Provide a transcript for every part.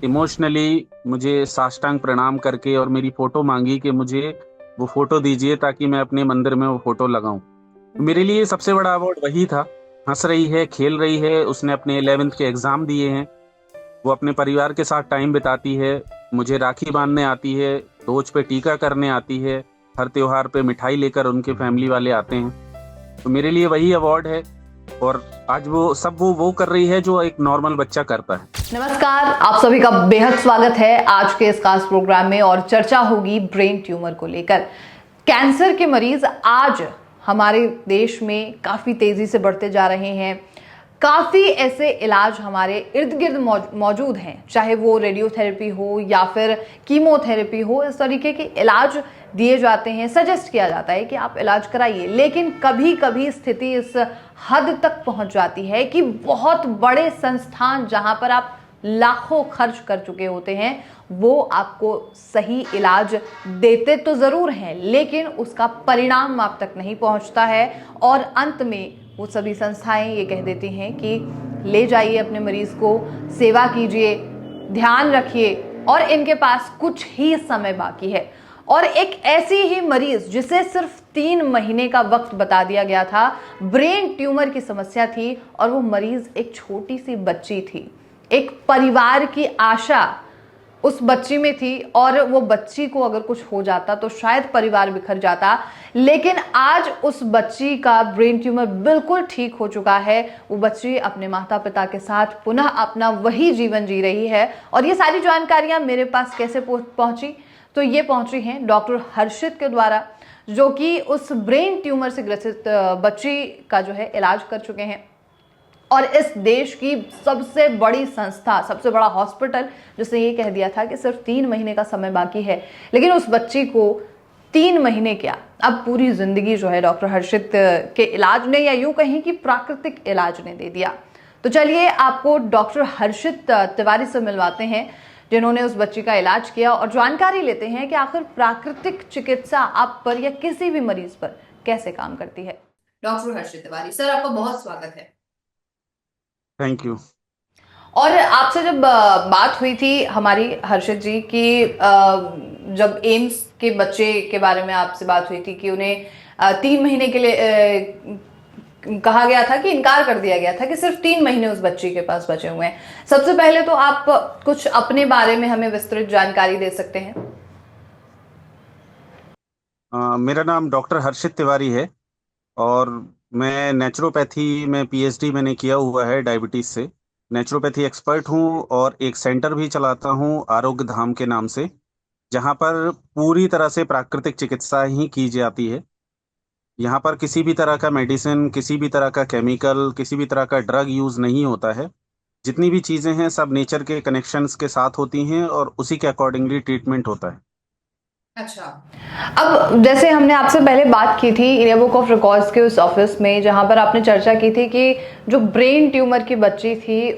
Emotionally मुझे साष्टांग प्रणाम करके और मेरी फोटो मांगी कि मुझे वो फोटो दीजिए ताकि मैं अपने मंदिर में वो फोटो लगाऊं। तो मेरे जी। लिए सबसे बड़ा अवार्ड वही था। हंस रही है, खेल रही है, उसने अपने 11वीं के एग्जाम दिए हैं, वो अपने परिवार के साथ टाइम बिताती है, मुझे राखी बांधने आती है, दोज पे टीका करने आती है, हर त्योहार पे मिठाई लेकर उनके फैमिली वाले आते हैं। तो मेरे लिए वही अवार्ड है। और आज वो सब वो कर रही है जो एक नॉर्मल बच्चा करता है। नमस्कार, आप सभी का बेहद स्वागत है आज के इस खास प्रोग्राम में। और चर्चा होगी ब्रेन ट्यूमर को लेकर। कैंसर के मरीज आज हमारे देश में काफी तेजी से बढ़ते जा रहे हैं। काफी ऐसे इलाज हमारे इर्द गिर्द मौजूद हैं, चाहे वो रेडियोथेरेपी हो या फिर कीमोथेरेपी हो। इस तरीके के इलाज दिए जाते हैं, सजेस्ट किया जाता है कि आप इलाज कराइए। लेकिन कभी कभी स्थिति इस हद तक पहुंच जाती है कि बहुत बड़े संस्थान जहां पर आप लाखों खर्च कर चुके होते हैं, वो आपको सही इलाज देते तो जरूर हैं, लेकिन उसका परिणाम आप तक नहीं पहुंचता है। और अंत में वो सभी संस्थाएं ये कह देती हैं कि ले जाइए अपने मरीज को, सेवा कीजिए, ध्यान रखिए, और इनके पास कुछ ही समय बाकी है। और एक ऐसी ही मरीज जिसे सिर्फ 3 महीने का वक्त बता दिया गया था, ब्रेन ट्यूमर की समस्या थी, और वो मरीज एक छोटी सी बच्ची थी। एक परिवार की आशा उस बच्ची में थी, और वो बच्ची को अगर कुछ हो जाता तो शायद परिवार बिखर जाता। लेकिन आज उस बच्ची का ब्रेन ट्यूमर बिल्कुल ठीक हो चुका है। वो बच्ची अपने माता पिता के साथ पुनः अपना वही जीवन जी रही है। और ये सारी जानकारियां मेरे पास कैसे पहुंची? तो ये पहुंची हैं डॉक्टर हर्षित के द्वारा, जो कि उस ब्रेन ट्यूमर से ग्रसित बच्ची का जो है इलाज कर चुके हैं। और इस देश की सबसे बड़ी संस्था, सबसे बड़ा हॉस्पिटल, जिसने ये कह दिया था कि सिर्फ 3 महीने का समय बाकी है, लेकिन उस बच्ची को 3 महीने क्या, अब पूरी जिंदगी जो है डॉक्टर हर्षित के इलाज ने, या यूं कहें कि प्राकृतिक इलाज ने दे दिया। तो चलिए आपको डॉक्टर हर्षित तिवारी से मिलवाते हैं, जिन्होंने उस बच्ची का इलाज किया, और जानकारी लेते हैं कि आखिर प्राकृतिक चिकित्सा आप पर या किसी भी मरीज पर कैसे काम करती है। डॉक्टर हर्षित तिवारी सर, आपका बहुत स्वागत है। Thank you. और आपसे जब बात हुई थी हमारी हर्षित जी की, जब एम्स के बच्चे के बारे में आपसे बात हुई थी कि उन्हें 3 महीने के लिए कहा गया था, कि इनकार कर दिया गया था कि सिर्फ 3 महीने उस बच्ची के पास बचे हुए हैं। सबसे पहले तो आप कुछ अपने बारे में हमें विस्तृत जानकारी दे सकते हैं? मेरा नाम डॉक्टर हर्षित तिवारी है और मैं नेचुरोपैथी में पीएचडी मैंने किया हुआ है डायबिटीज से। नेचुरोपैथी एक्सपर्ट हूँ और एक सेंटर भी चलाता हूँ आरोग्य धाम के नाम से, जहाँ पर पूरी तरह से प्राकृतिक चिकित्सा ही की जाती है। यहाँ पर किसी भी तरह का मेडिसिन, किसी भी तरह का केमिकल, किसी भी तरह का ड्रग यूज नहीं होता है। जितनी भी चीजें हैं सब नेचर के कनेक्शंस के साथ होती हैं और उसी के अकॉर्डिंगली ट्रीटमेंट होता है। अच्छा, अब जैसे हमने आपसे पहले बात की थी इंडिया बुक ऑफ रिकॉर्ड्स के उस ऑफिस में, जहां पर आपने चर्चा की थी कि जो ब्रेन ट्यूमर की बच्ची थी,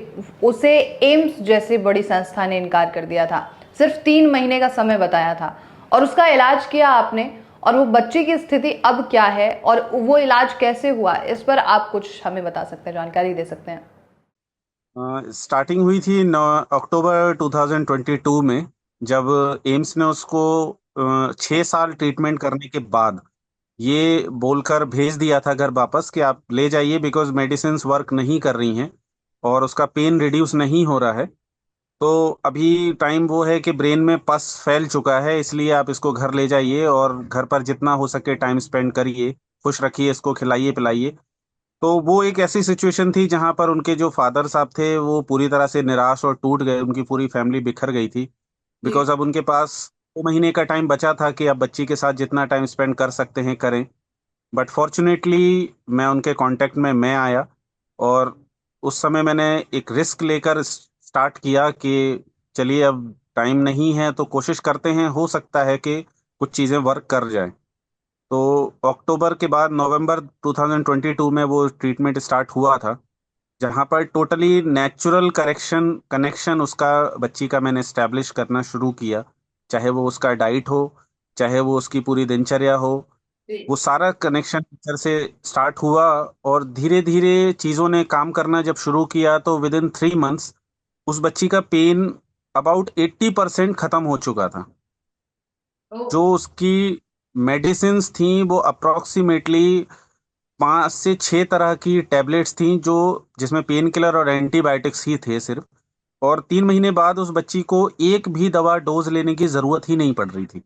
उसे एम्स जैसी बड़ी संस्था ने इनकार कर दिया था। सिर्फ 3 महीने का समय बताया था, और उसका इलाज किया आपने। और वो बच्ची की स्थिति अब क्या है, और वो इलाज कैसे हुआ, इस पर आप कुछ हमें बता सकते हैं, जानकारी दे सकते हैं? स्टार्टिंग हुई थी अक्टूबर 2022 में, जब एम्स ने उसको 6 साल ट्रीटमेंट करने के बाद ये बोलकर भेज दिया था घर वापस कि आप ले जाइए बिकॉज मेडिसिन वर्क नहीं कर रही हैं और उसका पेन रिड्यूस नहीं हो रहा है। तो अभी टाइम वो है कि ब्रेन में पस फैल चुका है, इसलिए आप इसको घर ले जाइए और घर पर जितना हो सके टाइम स्पेंड करिए, खुश रखिए, इसको खिलाइए पिलाइए। तो वो एक ऐसी सिचुएशन थी जहां पर उनके जो फादर साहब थे वो पूरी तरह से निराश और टूट गए, उनकी पूरी फैमिली बिखर गई थी। बिकॉज अब उनके पास 2 महीने का टाइम बचा था कि अब बच्ची के साथ जितना टाइम स्पेंड कर सकते हैं करें। बट फॉर्चुनेटली मैं उनके कांटेक्ट में मैं आया और उस समय मैंने एक रिस्क लेकर स्टार्ट किया कि चलिए अब टाइम नहीं है तो कोशिश करते हैं, हो सकता है कि कुछ चीज़ें वर्क कर जाएं। तो अक्टूबर के बाद नवंबर 2022 में वो ट्रीटमेंट स्टार्ट हुआ था, जहाँ पर टोटली नेचुरल करेक्शन कनेक्शन उसका बच्ची का मैंने स्टैब्लिश करना शुरू किया। चाहे वो उसका डाइट हो, चाहे वो उसकी पूरी दिनचर्या हो, वो सारा कनेक्शन टीचर से स्टार्ट हुआ। और धीरे धीरे चीज़ों ने काम करना जब शुरू किया तो विद इन 3 मंथ्स उस बच्ची का पेन अबाउट 80% खत्म हो चुका था। ओह। जो उसकी मेडिसिन्स थी वो अप्रोक्सीमेटली 5 से 6 तरह की टैबलेट्स थी, जो जिसमें पेन किलर और एंटीबायोटिक्स ही थे सिर्फ। और 3 महीने बाद उस बच्ची को एक भी दवा डोज लेने की जरूरत ही नहीं पड़ रही थी।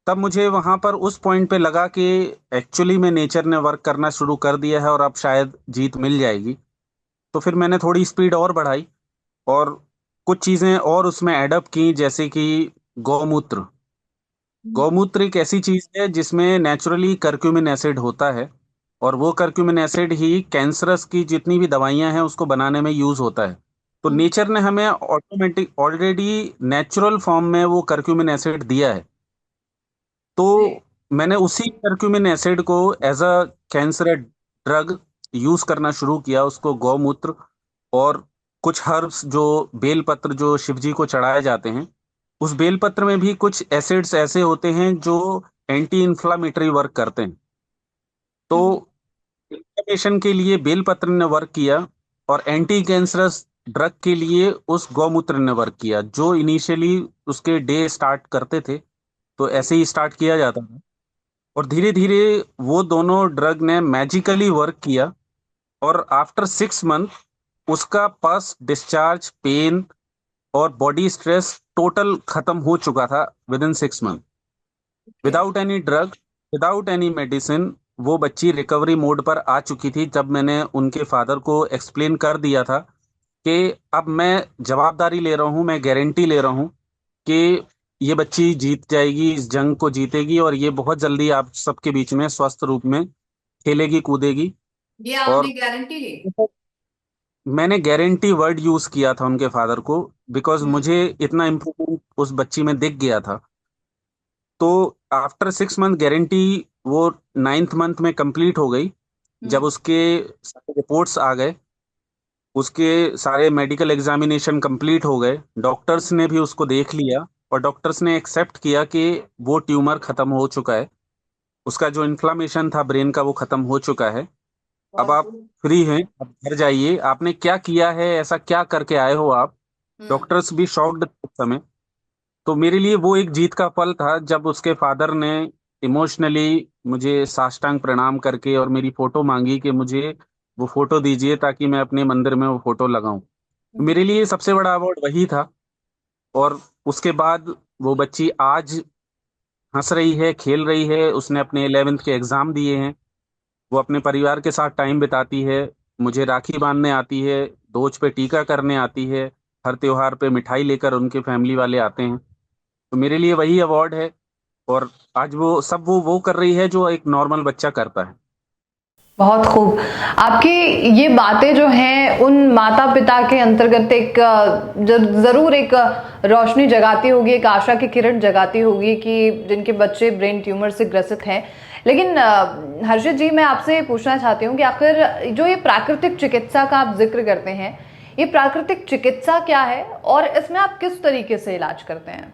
तब मुझे वहां पर उस पॉइंट पे लगा कि एक्चुअली में नेचर ने वर्क करना शुरू कर दिया है और अब शायद जीत मिल जाएगी। तो फिर मैंने थोड़ी स्पीड और बढ़ाई और कुछ चीजें और उसमें एडअप की, जैसे कि गौमूत्र। गौमूत्र एक ऐसी चीज है जिसमें नेचुरली करक्यूमिन एसिड होता है, और वो करक्यूमिन एसिड ही कैंसरस की जितनी भी दवाइयां हैं उसको बनाने में यूज होता है। तो नेचर ने हमें ऑटोमेटिक ऑलरेडी नेचुरल फॉर्म में वो करक्यूमिन एसिड दिया है। जी। तो मैंने उसी करक्यूमिन एसिड को as a cancer drug use करना शुरू किया। उसको गौमूत्र और कुछ हर्ब्स, जो बेलपत्र जो शिव जी को चढ़ाए जाते हैं, उस बेलपत्र में भी कुछ एसिड्स ऐसे होते हैं जो एंटी इन्फ्लामेटरी वर्क करते हैं। तो इन्फ्लेमेशन के लिए बेलपत्र ने वर्क किया, और एंटी कैंसरस ड्रग के लिए उस गौमूत्र ने वर्क किया। जो इनिशियली उसके डे स्टार्ट करते थे, तो ऐसे ही स्टार्ट किया जाता था, और धीरे धीरे वो दोनों ड्रग ने मैजिकली वर्क किया। और आफ्टर 6 मंथ उसका पस, डिस्चार्ज, पेन और बॉडी स्ट्रेस टोटल खत्म हो चुका था with in 6 month. Without any drug, without any medicine, वो बच्ची रिकवरी मोड पर आ चुकी थी। जब मैंने उनके फादर को एक्सप्लेन कर दिया था कि अब मैं जवाबदारी ले रहा हूँ, मैं गारंटी ले रहा हूँ कि ये बच्ची जीत जाएगी, इस जंग को जीतेगी, और ये बहुत जल्दी आप सबके बीच में स्वस्थ रूप में खेलेगी कूदेगी। ये आपने और गारंटी ली? मैंने गारंटी वर्ड यूज किया था उनके फादर को, बिकॉज हम्म। मुझे इतना इम्प्रूवमेंट उस बच्ची में दिख गया था। तो आफ्टर 6 मंथ गारंटी, वो 9th मंथ में कंप्लीट हो गई। जब हम्म। उसके सारे रिपोर्ट्स आ गए, उसके सारे मेडिकल एग्जामिनेशन कंप्लीट हो गए, डॉक्टर्स ने भी उसको देख लिया, और डॉक्टर्स ने एक्सेप्ट किया कि वो ट्यूमर खत्म हो चुका है। उसका जो इन्फ्लामेशन था ब्रेन का वो खत्म हो चुका है। अब बहुत आप खूब। फ्री हैं, अब घर जाइए। आपने क्या किया है, ऐसा क्या करके आए हो आप? हम्म। डॉक्टर्स भी शॉक्ड थे उस समय। तो मेरे लिए वो एक जीत का पल था जब उसके फादर ने इमोशनली मुझे साष्टांग प्रणाम करके और मेरी फोटो मांगी कि मुझे वो फोटो दीजिए ताकि मैं अपने मंदिर में वो फोटो लगाऊं। तो हम्म। मेरे लिए सबसे बड़ा अवार्ड वही था। और उसके बाद वो बच्ची आज हंस रही है, खेल रही है। उसने अपने 11th के एग्जाम दिए हैं। वो अपने परिवार के साथ टाइम बिताती है, मुझे राखी बांधने आती है, दोज पे टीका करने आती है, हर त्योहार पे मिठाई लेकर उनके फैमिली वाले आते हैं। तो मेरे लिए वही अवार्ड है। और आज वो सब वो कर रही है जो एक नॉर्मल बच्चा करता है। बहुत खूब। आपकी ये बातें जो हैं उन माता पिता के अंतर्गत एक जरूर एक रोशनी जगाती होगी, एक आशा की किरण जगाती होगी कि जिनके बच्चे ब्रेन ट्यूमर से ग्रसित हैं। लेकिन हर्षित जी, मैं आपसे पूछना चाहती हूँ कि आखिर जो ये प्राकृतिक चिकित्सा का आप जिक्र करते हैं, ये प्राकृतिक चिकित्सा क्या है और इसमें आप किस तरीके से इलाज करते हैं?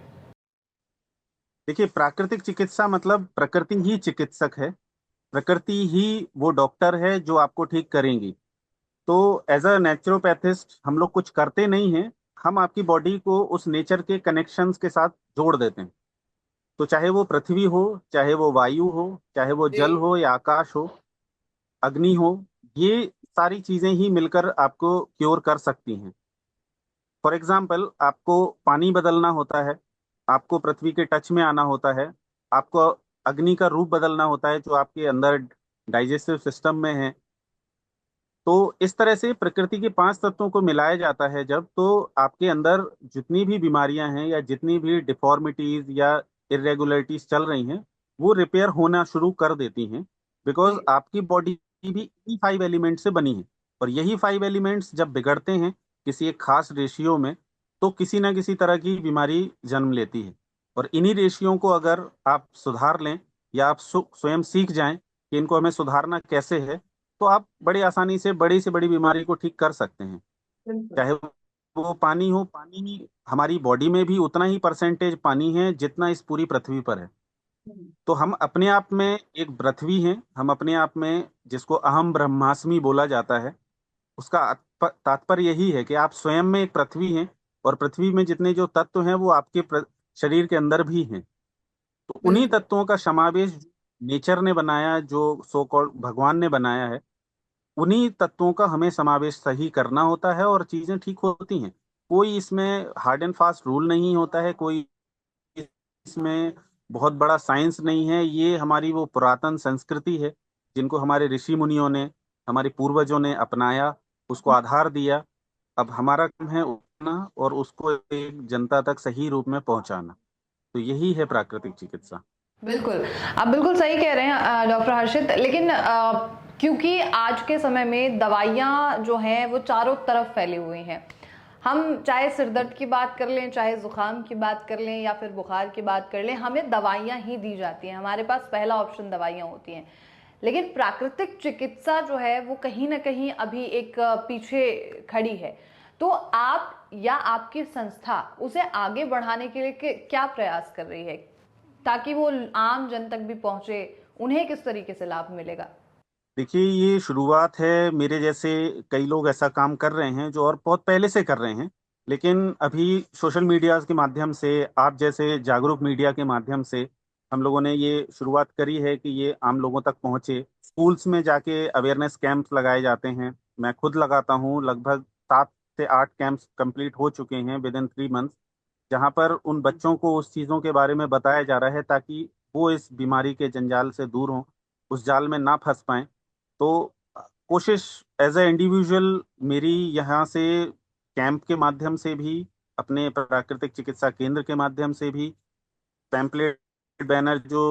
देखिए, प्राकृतिक चिकित्सा मतलब प्रकृति ही चिकित्सक है। प्रकृति ही वो डॉक्टर है जो आपको ठीक करेंगी। तो एज अ नेचुरोपैथिस्ट हम लोग कुछ करते नहीं हैं। हम आपकी बॉडी को उस नेचर के कनेक्शंस के साथ जोड़ देते हैं। तो चाहे वो पृथ्वी हो, चाहे वो वायु हो, चाहे वो जी। जल हो या आकाश हो, अग्नि हो, ये सारी चीजें ही मिलकर आपको क्योर कर सकती हैं। फॉर एग्जाम्पल, आपको पानी बदलना होता है, आपको पृथ्वी के टच में आना होता है, आपको अग्नि का रूप बदलना होता है जो आपके अंदर डाइजेस्टिव सिस्टम में है। तो इस तरह से प्रकृति के 5 तत्वों को मिलाया जाता है जब, तो आपके अंदर जितनी भी बीमारियां हैं या जितनी भी डिफॉर्मिटीज या इरेगुलरिटीज चल रही हैं, वो रिपेयर होना शुरू कर देती हैं। बिकॉज जी। आपकी बॉडी भी इन्हीं 5 एलिमेंट से बनी है। और यही 5 एलिमेंट्स जब बिगड़ते हैं किसी एक खास रेशियो में, तो किसी ना किसी तरह की बीमारी जन्म लेती है। और इन्हीं रेशियो को अगर आप सुधार लें, या आप स्वयं सीख जाएं कि इनको हमें सुधारना कैसे है, तो आप बड़ी आसानी से बड़ी बीमारी को ठीक कर सकते हैं। बिल्कुल। चाहे वो पानी हो, पानी हमारी बॉडी में भी उतना ही परसेंटेज पानी है जितना इस पूरी पृथ्वी पर है। हम्म। तो हम अपने आप में एक पृथ्वी हैं। हम अपने आप में, जिसको अहम ब्रह्मास्मि बोला जाता है, उसका तात्पर्य यही है कि आप स्वयं में एक पृथ्वी हैं। और पृथ्वी में जितने जो तत्व हैं वो आपके शरीर के अंदर भी हैं। तो उन्हीं बिल्कुल। तत्वों का समावेश नेचर ने बनाया, जो सो कॉल्ड भगवान ने बनाया है, उन्हीं तत्वों का हमें समावेश सही करना होता है और चीजें ठीक होती हैं। कोई इसमें हार्ड एंड फास्ट रूल नहीं होता है, कोई इसमें बहुत बड़ा साइंस नहीं है। ये हमारी वो पुरातन संस्कृति है जिनको हमारे ऋषि मुनियों ने, हमारे पूर्वजों ने अपनाया, उसको आधार दिया। अब हमारा काम है उठाना और उसको एक जनता तक सही रूप में पहुंचाना। तो यही है प्राकृतिक चिकित्सा। बिल्कुल, आप बिल्कुल सही कह रहे हैं डॉक्टर हर्षित। लेकिन क्योंकि आज के समय में दवाइयाँ जो हैं वो चारों तरफ फैली हुई हैं। हम चाहे सिर दर्द की बात कर लें, चाहे ज़ुकाम की बात कर लें या फिर बुखार की बात कर लें, हमें दवाइयाँ ही दी जाती हैं। हमारे पास पहला ऑप्शन दवाइयाँ होती हैं। लेकिन प्राकृतिक चिकित्सा जो है वो कहीं ना कहीं अभी एक पीछे खड़ी है। तो आप या आपकी संस्था उसे आगे बढ़ाने के लिए क्या प्रयास कर रही है, ताकि वो आम जन तक भी पहुंचे? उन्हें किस तरीके से लाभ मिलेगा? देखिए, ये शुरुआत है। मेरे जैसे कई लोग ऐसा काम कर रहे हैं जो और बहुत पहले से कर रहे हैं, लेकिन अभी सोशल मीडिया के माध्यम से, आप जैसे जागरूक मीडिया के माध्यम से हम लोगों ने ये शुरुआत करी है कि ये आम लोगों तक पहुंचे। स्कूल्स में जाके अवेयरनेस कैंप्स लगाए जाते हैं। मैं खुद लगाता हूँ। लगभग 7 से 8 कैंप्स कंप्लीट हो चुके हैं विद इन 3 मंथ्स, जहाँ पर उन बच्चों को उस चीज़ों के बारे में बताया जा रहा है ताकि वो इस बीमारी के जंजाल से दूर हों, उस जाल में ना फंस पाएं। तो कोशिश एज ए इंडिविजुअल मेरी यहाँ से कैंप के माध्यम से भी, अपने प्राकृतिक चिकित्सा केंद्र के माध्यम से भी, पैम्पलेट, बैनर जो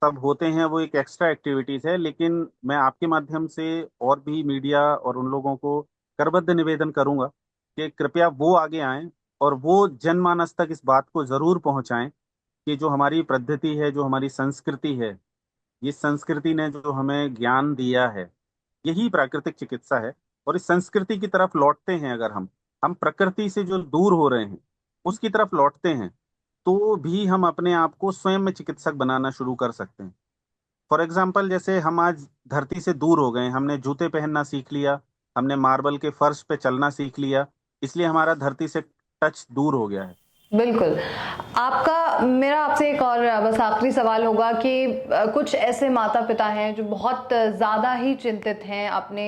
सब होते हैं वो एक एक्स्ट्रा एक्टिविटीज है। लेकिन मैं आपके माध्यम से और भी मीडिया और उन लोगों को करबद्ध निवेदन करूंगा कि कृपया वो आगे आएं और वो जनमानस तक इस बात को जरूर पहुंचाएं कि जो हमारी पद्धति है, जो हमारी संस्कृति है, इस संस्कृति ने जो हमें ज्ञान दिया है, यही प्राकृतिक चिकित्सा है। और इस संस्कृति की तरफ लौटते हैं, अगर हम प्रकृति से जो दूर हो रहे हैं उसकी तरफ लौटते हैं, तो भी हम अपने आप को स्वयं में चिकित्सक बनाना शुरू कर सकते हैं। फॉर एग्जाम्पल, जैसे हम आज धरती से दूर हो गए, हमने जूते पहनना सीख लिया, हमने मार्बल के फर्श पे चलना सीख लिया, इसलिए हमारा धरती से टच दूर हो गया है। बिल्कुल। आपका मेरा आपसे एक और बस आखिरी सवाल होगा कि कुछ ऐसे माता पिता हैं जो बहुत ज़्यादा ही चिंतित हैं अपने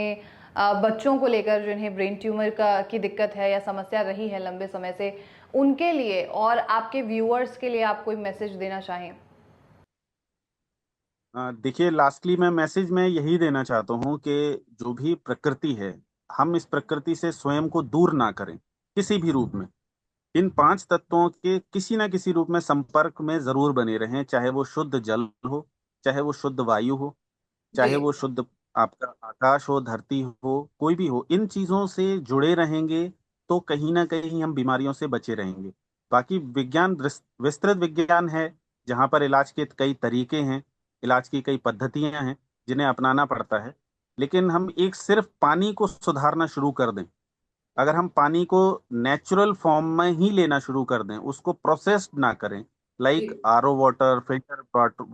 बच्चों को लेकर, जिन्हें ब्रेन ट्यूमर की दिक्कत है या समस्या रही है लंबे समय से, उनके लिए और आपके व्यूअर्स के लिए आप कोई मैसेज देना चाहें? देखिए, लास्टली मैं मैसेज में यही देना चाहता हूँ कि जो भी प्रकृति है, हम इस प्रकृति से स्वयं को दूर ना करें किसी भी रूप में। इन 5 तत्वों के किसी ना किसी रूप में संपर्क में जरूर बने रहें, चाहे वो शुद्ध जल हो, चाहे वो शुद्ध वायु हो, जी। चाहे वो शुद्ध आपका आकाश हो, धरती हो, कोई भी हो। इन चीजों से जुड़े रहेंगे तो कहीं ना कहीं हम बीमारियों से बचे रहेंगे। बाकी विज्ञान विस्तृत विज्ञान है, जहाँ पर इलाज के कई तरीके हैं, इलाज की कई पद्धतियां हैं जिन्हें अपनाना पड़ता है। लेकिन हम एक सिर्फ पानी को सुधारना शुरू कर दें, अगर हम पानी को नेचुरल फॉर्म में ही लेना शुरू कर दें, उसको प्रोसेस्ड ना करें, लाइक जी। RO water, filter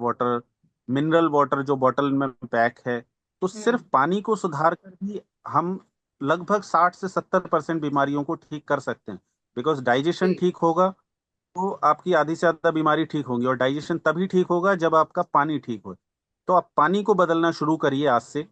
water, mineral water जो बॉटल में पैक है, तो सिर्फ हम्म। पानी को सुधार कर भी हम लगभग 60 से 70% बीमारियों को ठीक कर सकते हैं। बिकॉज डाइजेशन जी। ठीक होगा तो आपकी आधी से ज्यादा बीमारी ठीक होंगी, और डाइजेशन तभी ठीक होगा जब आपका पानी ठीक हो। तो आप पानी को बदलना शुरू करिए आज से।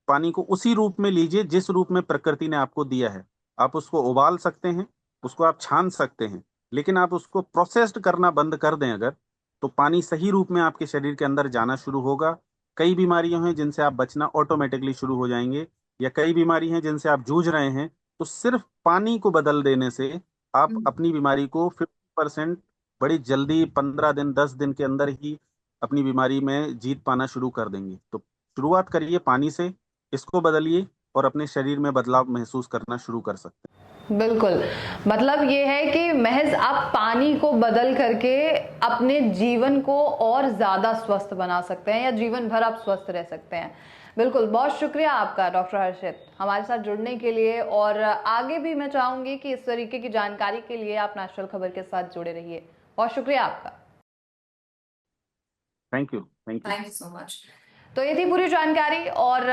पानी को उसी रूप में लीजिए जिस रूप में प्रकृति ने आपको दिया है। आप उसको उबाल सकते हैं, उसको आप छान सकते हैं, लेकिन आप उसको प्रोसेस्ड करना बंद कर दें अगर, तो पानी सही रूप में आपके शरीर के अंदर जाना शुरू होगा। कई बीमारियां हैं जिनसे आप बचना ऑटोमेटिकली शुरू हो जाएंगे, या कई बीमारी हैं जिनसे आप जूझ रहे हैं, तो सिर्फ पानी को बदल देने से आप हम्म। अपनी बीमारी को 50% बड़ी जल्दी, 15 दिन 10 दिन के अंदर ही अपनी बीमारी में जीत पाना शुरू कर देंगे। तो शुरुआत करिए पानी से, इसको बदलिए और अपने शरीर में बदलाव महसूस करना शुरू कर सकते बिल्कुल। मतलब ये है कि महज आप पानी को बदल करके अपने जीवन को और ज़्यादा स्वस्थ बना सकते हैं, या जीवन भर आप स्वस्थ रह सकते हैं। बिल्कुल, बहुत शुक्रिया आपका डॉक्टर हर्षित हमारे साथ जुड़ने के लिए। और आगे भी मैं चाहूँगी कि इस तरीके की जानकारी के लिए आप नेशनल खबर के साथ जुड़े रहिए। बहुत शुक्रिया आपका। हैं। Thank you, thank you. Thank you so much. तो ये थी पूरी जानकारी। और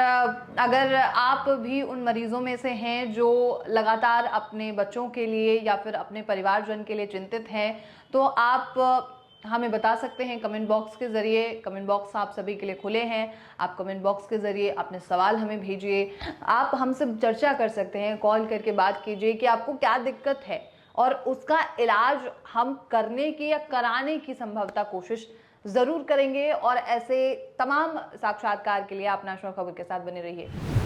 अगर आप भी उन मरीजों में से हैं जो लगातार अपने बच्चों के लिए या फिर अपने परिवारजन के लिए चिंतित हैं, तो आप हमें बता सकते हैं कमेंट बॉक्स के जरिए। कमेंट बॉक्स आप सभी के लिए खुले हैं। आप कमेंट बॉक्स के जरिए अपने सवाल हमें भेजिए। आप हमसे चर्चा कर सकते हैं, कॉल करके बात कीजिए कि आपको क्या दिक्कत है और उसका इलाज हम करने की या कराने की संभवतः कोशिश जरूर करेंगे। और ऐसे तमाम साक्षात्कार के लिए आप नेशनल खबर के साथ बने रहिए।